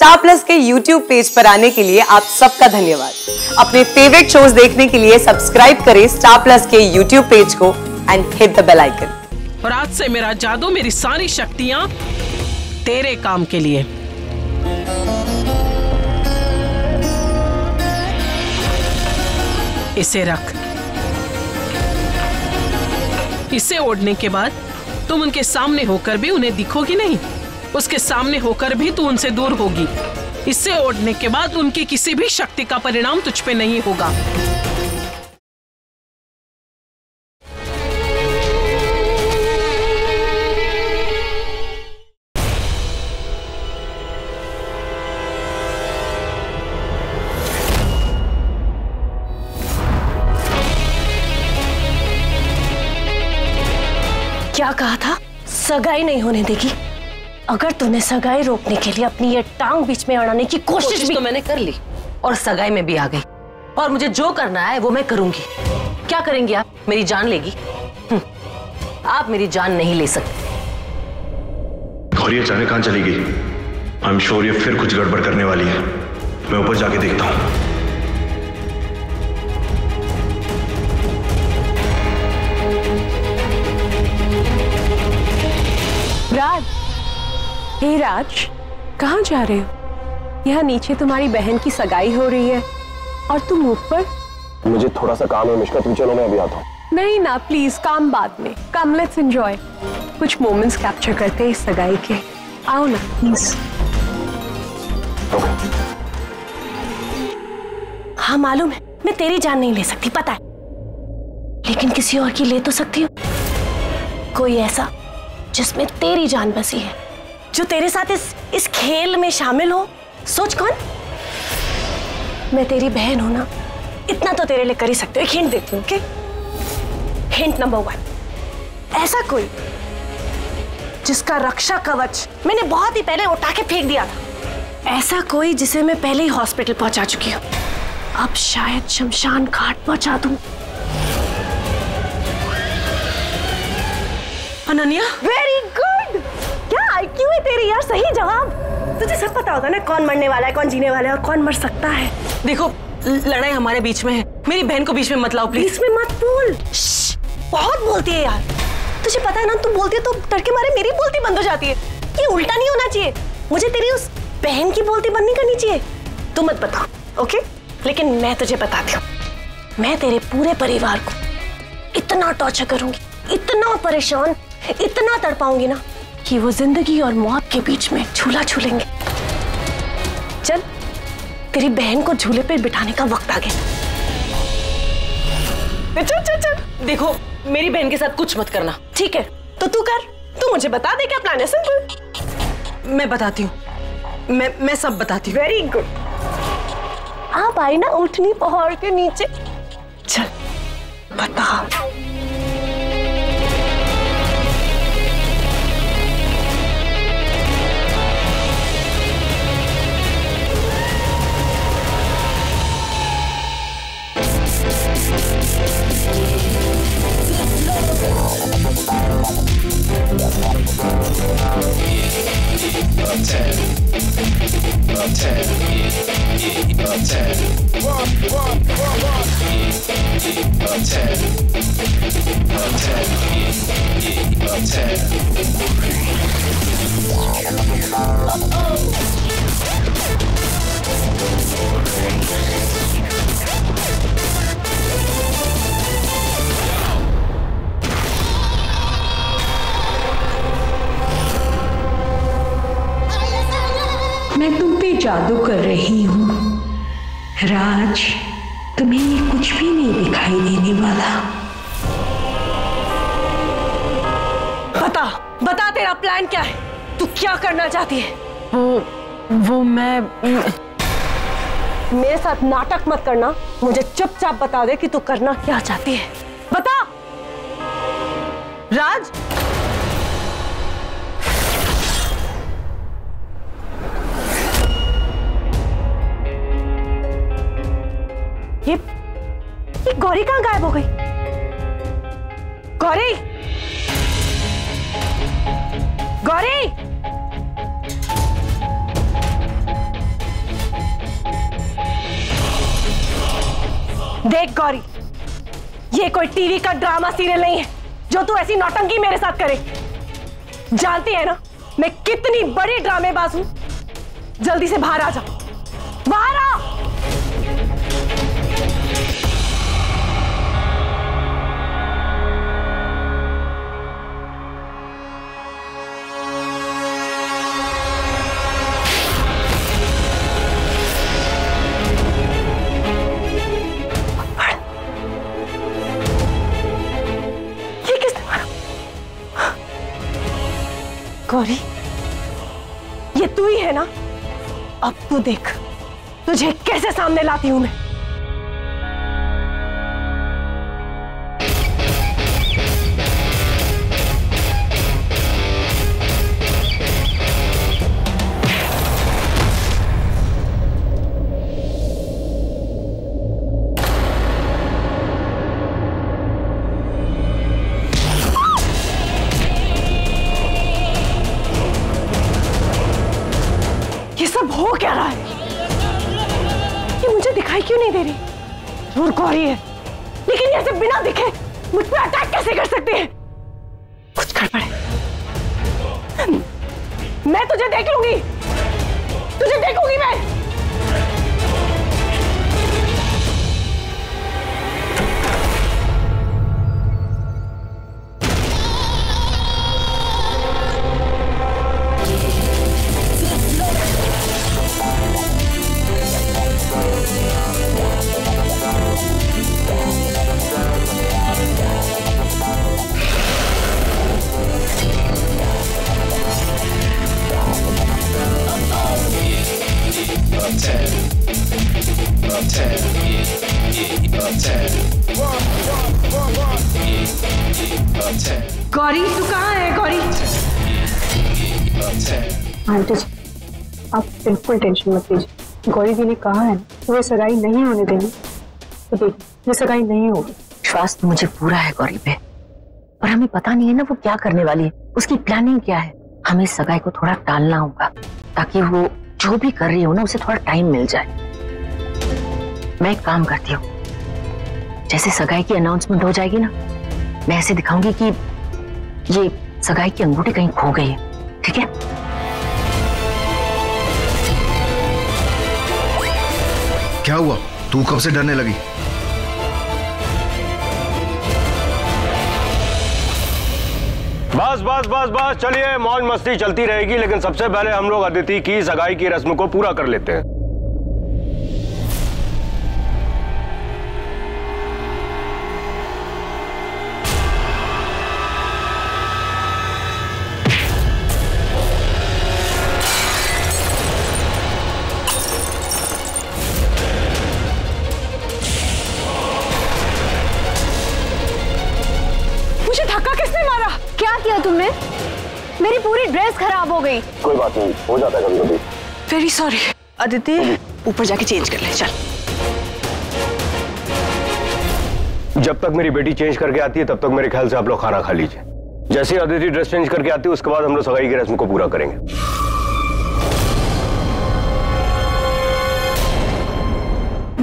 Star Plus के YouTube page पर आने के लिए आप सबका धन्यवाद। अपने फेवरेट शोज देखने के लिए सब्सक्राइब करें स्टार प्लस के YouTube पेज को and hit the bell icon. और आज से मेरा जादू, मेरी सारी शक्तियां तेरे काम के लिए। इसे रख। इसे ओढ़ने के बाद तुम उनके सामने होकर भी उन्हें दिखोगी नहीं, उसके सामने होकर भी तू उनसे दूर होगी। इसे ओढ़ने के बाद उनकी किसी भी शक्ति का परिणाम तुझ पे नहीं होगा। क्या कहा था? सगाई नहीं होने देगी। अगर तूने सगाई रोकने के लिए अपनी ये टांग बीच में अड़ाने की कोशिश भी तो मैंने कर ली और सगाई में भी आ गई, और मुझे जो करना है वो मैं करूंगी। क्या करेंगी आप? मेरी जान लेगी? आप मेरी जान नहीं ले सकते। गौरी अचानक कहां चली गई? आई एम श्योर ये फिर कुछ गड़बड़ करने वाली है। मैं ऊपर जाके देखता हूं। राज, हे राज, कहाँ जा रहे हो? यहाँ नीचे तुम्हारी बहन की सगाई हो रही है और तुम ऊपर। मुझे थोड़ा सा काम है मिश्का, तुम चलो, मैं अभी आता हूँ। नहीं ना प्लीज, काम बाद में। कम, लेट्स एंजॉय कुछ मोमेंट्स कैप्चर करते हैं इस सगाई के। आओ ना प्लीज। हाँ मालूम है, मैं तेरी जान नहीं ले सकती, पता है, लेकिन किसी और की ले तो सकती हूँ। कोई ऐसा जिसमें तेरी जान बसी है, जो तेरे साथ इस खेल में शामिल हो। सोच कौन? मैं तेरी बहन हूं ना, इतना तो तेरे लिए कर ही सकते हो। एक हिंट देती हूँ, ओके? हिंट नंबर 1, ऐसा कोई जिसका रक्षा कवच मैंने बहुत ही पहले उठा के फेंक दिया था। ऐसा कोई जिसे मैं पहले ही हॉस्पिटल पहुंचा चुकी हूँ, अब शायद शमशान घाट पहुंचा दूं। Ananya, very good. क्या आईक्यू है तेरी यार, सही जवाब। तुझे सब पता होता है ना कौन मरने वाला है, कौन जीने वाला है और कौन मर सकता है। देखो लड़ाई हमारे बीच में है, मेरी बहन को बीच में मत लाओ प्लीज। बीच में मत बोल। बहुत बोलती है यार, तुझे पता है ना, तू बोलती है तो डर के मारे मेरी बोलती बंद हो जाती है। ये उल्टा नहीं होना चाहिए, मुझे तेरी उस बहन की बोलती बंद नहीं करनी चाहिए। तू मत बता, ओके? लेकिन मैं तुझे बताती हूँ, मैं तेरे पूरे परिवार को इतना टॉर्चर करूंगी, इतना परेशान, इतना तड़पाऊंगी ना कि वो जिंदगी और मौत के बीच में झूला झूलेंगे। चल, तेरी बहन को झूले पे बिठाने का वक्त आ गया। चल चल चल। देखो मेरी बहन के साथ कुछ मत करना। ठीक है, तो तू कर, तू मुझे बता दे क्या प्लान है। सिंपल। मैं बताती हूँ, मैं सब बताती हूँ। Very good. आप आई ना उठनी पहाड़ के नीचे। चल बता। मैं तुम पे जादू कर रही हूँ राज, तुम्हें ये कुछ भी नहीं दिखाई देने वाला। बता बता, तेरा प्लान क्या है? तू क्या करना चाहती है? वो मैं मेरे साथ नाटक मत करना, मुझे चुपचाप बता दे कि तू करना क्या चाहती है। बता। राज, ये गौरी कहाँ गायब हो गई? गौरी, गौरी, देख गौरी, ये कोई टीवी का ड्रामा सीरियल नहीं है जो तू ऐसी नौटंकी मेरे साथ करे। जानती है ना मैं कितनी बड़ी ड्रामेबाज हूं। जल्दी से बाहर आ जा, बाहर आ। गौरी, ये तू ही है ना? अब तू देख तुझे कैसे सामने लाती हूं मैं। हो क्या रहा है? ये मुझे दिखाई क्यों नहीं दे रही? जरूर गौरी है, लेकिन ये ऐसे बिना दिखे मुझ पे अटैक कैसे कर सकती है? कुछ गड़बड़ है। मैं तुझे देख लूंगी, तुझे देखूंगी मैं। गौरी, तू कहाँ है? गौरी, आंटी जी आप बिल्कुल टेंशन मत लीजिए। गौरी जी ने कहा है वो सगाई नहीं होने देंगे, तो देखिए ये सगाई नहीं होगी। विश्वास तो मुझे पूरा है गौरी पे, पर हमें पता नहीं है ना वो क्या करने वाली है, उसकी प्लानिंग क्या है। हमें इस सगाई को थोड़ा टालना होगा ताकि वो जो भी कर रही हो ना उसे थोड़ा टाइम मिल जाए। मैं एक काम करती हूँ, जैसे सगाई की अनाउंसमेंट हो जाएगी ना, मैं ऐसे दिखाऊंगी कि ये सगाई की अंगूठी कहीं खो गई है, ठीक है? क्या हुआ? तू कब से डरने लगी? बस बस बस बस, चलिए मौज मस्ती चलती रहेगी, लेकिन सबसे पहले हम लोग अदिति की सगाई की रस्म को पूरा कर लेते हैं। मुझे धक्का किसने मारा? क्या किया तुमने? मेरी पूरी ड्रेस खराब हो गई। कोई बात नहीं, हो जाता है कभी कभी। Very sorry. अदिति, ऊपर जाके चेंज कर ले, चल। जब तक मेरी बेटी चेंज करके आती है तब तक मेरे ख्याल से आप लोग खाना खा लीजिए। जैसे ही अदिति ड्रेस चेंज करके आती है उसके बाद हम लोग सगाई की रस्म को पूरा करेंगे।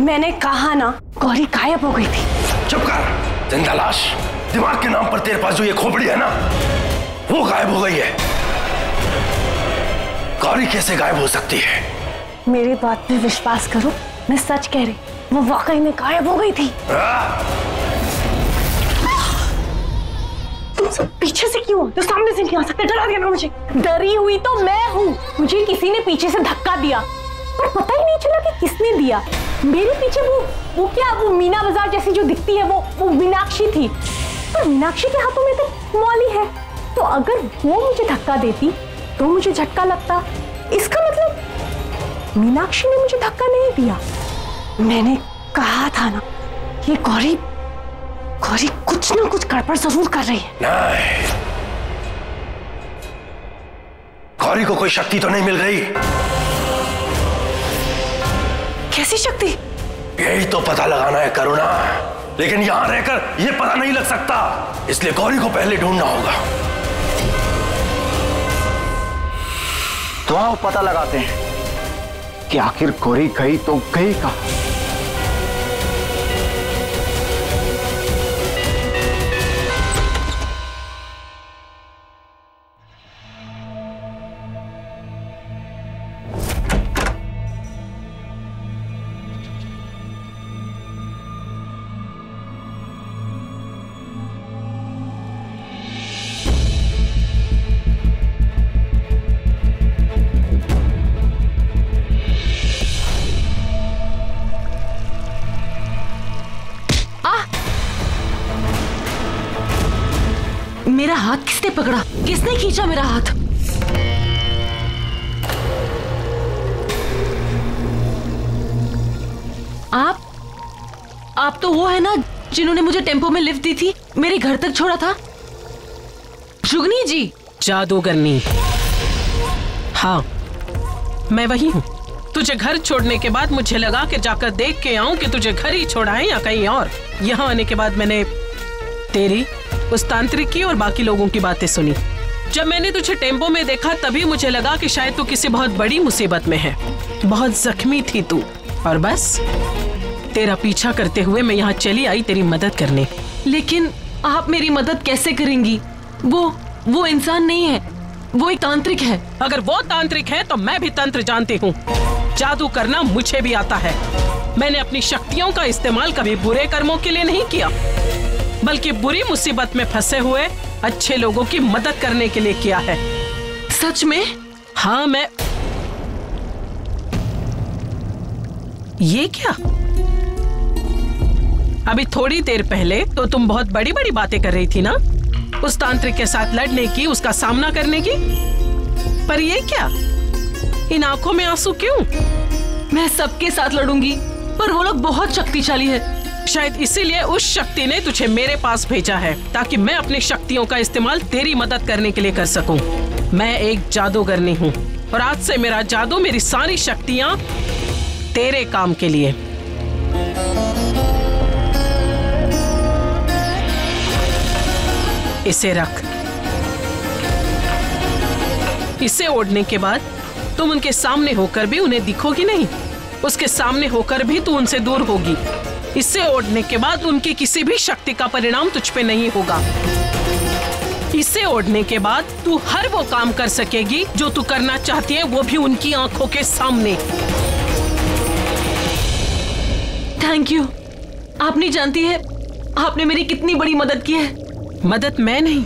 मैंने कहा ना, गौरी गायब हो गई थी। चुप कर, जिंदा लाश। दिमाग के नाम पर तेरे पास जो ये खोपड़ी है ना, वो गायब हो गई है। गौरी कैसे गायब हो सकती है? मेरी बात पे विश्वास करो, मैं सच कह रही, वो वाकई में गायब हो गई थी। तुम सब पीछे से क्यों? तो सामने से नहीं आ सकते? डरा दिया ना मुझे। डरी हुई तो मैं हूँ। मुझे किसी ने पीछे से धक्का दिया, पर पता ही नहीं चला कि किसने दिया। मेरे पीछे वो क्या, वो मीना बाजार जैसी जो दिखती है, वो मीनाक्षी थी। पर मीनाक्षी के हाथों में तो मौली है, तो अगर वो मुझे धक्का देती तो मुझे झटका लगता। इसका मतलब मीनाक्षी ने मुझे धक्का नहीं दिया। मैंने कहा था ना, ये गौरी कुछ ना कुछ गड़बड़ जरूर कर रही है। नहीं, गौरी को कोई शक्ति तो नहीं मिल गई। कैसी शक्ति? यही तो पता लगाना है करुणा, लेकिन यहां रहकर यह पता नहीं लग सकता, इसलिए गौरी को पहले ढूंढना होगा। तो आओ पता लगाते हैं कि आखिर गौरी गई तो गई कहां। मेरा हाथ किसने पकड़ा? किसने खींचा मेरा हाथ? आप तो वो है ना जिन्होंने मुझे टेम्पो में लिफ्ट दी थी, मेरे घर तक छोड़ा था? जुगनी जी। जादूगरनी। हाँ, मैं वही हूँ। तुझे घर छोड़ने के बाद मुझे लगा कि जाकर देख के आऊं कि तुझे घर ही छोड़ा है या कहीं और। यहाँ आने के बाद मैंने तेरी, उस तांत्रिक की और बाकी लोगों की बातें सुनी। जब मैंने तुझे टेम्पो में देखा तभी मुझे लगा कि शायद तू किसी बहुत बड़ी मुसीबत में है। बहुत जख्मी थी तू, और बस तेरा पीछा करते हुए मैं यहाँ चली आई तेरी मदद करने। लेकिन आप मेरी मदद कैसे करेंगी? वो इंसान नहीं है, वो एक तांत्रिक है। अगर वो तांत्रिक है तो मैं भी तंत्र जानती हूँ। जादू करना मुझे भी आता है। मैंने अपनी शक्तियों का इस्तेमाल कभी बुरे कर्मों के लिए नहीं किया, बल्कि बुरी मुसीबत में फंसे हुए अच्छे लोगों की मदद करने के लिए किया है। सच में? हाँ, मैं। ये क्या? अभी थोड़ी देर पहले तो तुम बहुत बड़ी बड़ी बातें कर रही थी ना, उस तांत्रिक के साथ लड़ने की, उसका सामना करने की। पर ये क्या? इन आंखों में आंसू क्यों? मैं सबके साथ लड़ूंगी, पर वो लोग बहुत शक्तिशाली है। शायद इसीलिए उस शक्ति ने तुझे मेरे पास भेजा है, ताकि मैं अपनी शक्तियों का इस्तेमाल तेरी मदद करने के लिए कर सकूं। मैं एक जादूगरनी हूँ और आज से मेरा जादू, मेरी सारी शक्तियाँ तेरे काम के लिए। इसे रख। इसे ओढ़ने के बाद तुम उनके सामने होकर भी उन्हें दिखोगी नहीं, उसके सामने होकर भी तू उनसे दूर होगी। इसे ओढ़ने के बाद उनकी किसी भी शक्ति का परिणाम तुझ पे नहीं होगा। इसे ओढ़ने के बाद तू हर वो काम कर सकेगी जो तू करना चाहती है, वो भी उनकी आंखों के सामने। Thank you. आप नहीं जानती है आपने मेरी कितनी बड़ी मदद की है। मदद मैं नहीं,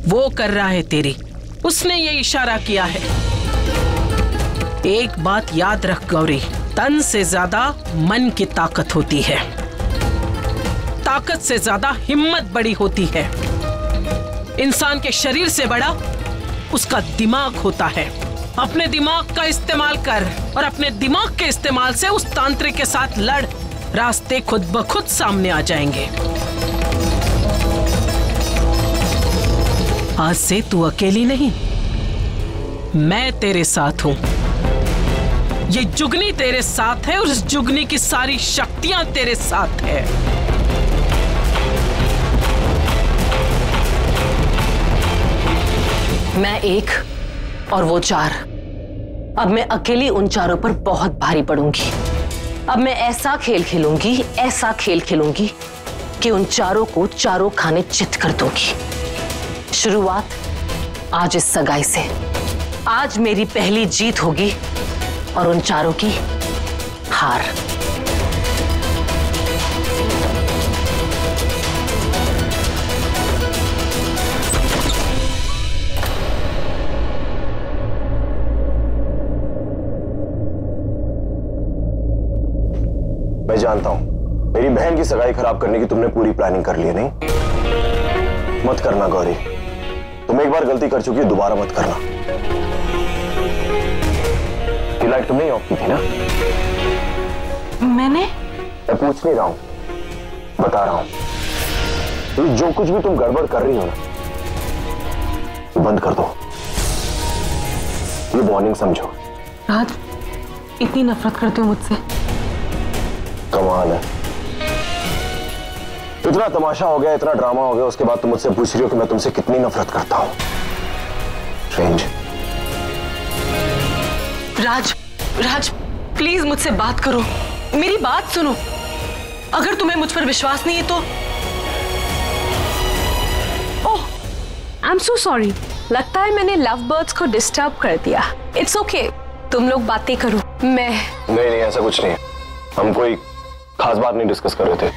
वो कर रहा है तेरी। उसने ये इशारा किया है। एक बात याद रख गौरी, तन से ज्यादा मन की ताकत होती है, ताकत से ज्यादा हिम्मत बड़ी होती है। इंसान के शरीर से बड़ा उसका दिमाग होता है। अपने दिमाग का इस्तेमाल कर और अपने दिमाग के इस्तेमाल से उस तांत्रिक के साथ लड़। रास्ते खुद ब खुद सामने आ जाएंगे। आज से तू अकेली नहीं, मैं तेरे साथ हूं। ये जुगनी तेरे साथ है और इस जुगनी की सारी शक्तियां तेरे साथ है। मैं एक और वो चार। अब मैं अकेली उन चारों पर बहुत भारी पड़ूंगी। अब मैं ऐसा खेल खेलूंगी कि उन चारों को चारों खाने चित कर दूंगी। शुरुआत आज इस सगाई से। आज मेरी पहली जीत होगी और उन चारों की हार। मैं जानता हूं मेरी बहन की सगाई खराब करने की तुमने पूरी प्लानिंग कर ली है, नहीं? मत करना गौरी, तुम एक बार गलती कर चुकी हो, दोबारा मत करना। ये लाइट तुमने ही ऑफ की थी ना? मैंने? मैं पूछ नहीं रहा हूं, बता रहा हूं। तो जो कुछ भी तुम गड़बड़ कर रही हो ना, तो बंद कर दो। ये वार्निंग समझो। राज, इतनी नफरत करते हो मुझसे? कमाल है। इतना तमाशा हो गया, इतना ड्रामा हो गया, उसके बाद तुम मुझसे पूछ रही हो कि मैं तुमसे कितनी नफरत करता हूं। स्ट्रेंज। राज प्लीज मुझसे बात करो, मेरी बात सुनो। अगर तुम्हें मुझ पर विश्वास नहीं है तो। ओह, आई एम सो सॉरी। लगता है मैंने लव बर्ड्स को डिस्टर्ब कर दिया। इट्स ओके, तुम लोग बातें करो। मैं नहीं, ऐसा कुछ नहीं। हम कोई खास बात नहीं डिस्कस कर रहे थे।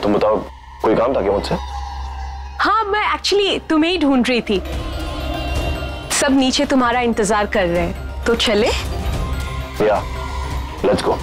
तुम बताओ, कोई काम था क्या मुझसे? हाँ, मैं एक्चुअली तुम्हें ही ढूंढ रही थी। सब नीचे तुम्हारा इंतजार कर रहे हैं, तो चले? या, लेट्स गो।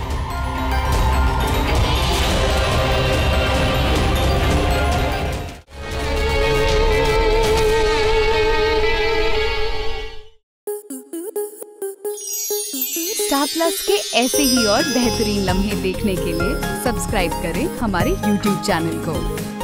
स्टार प्लस के ऐसे ही और बेहतरीन लम्हे देखने के लिए सब्सक्राइब करें हमारे YouTube चैनल को।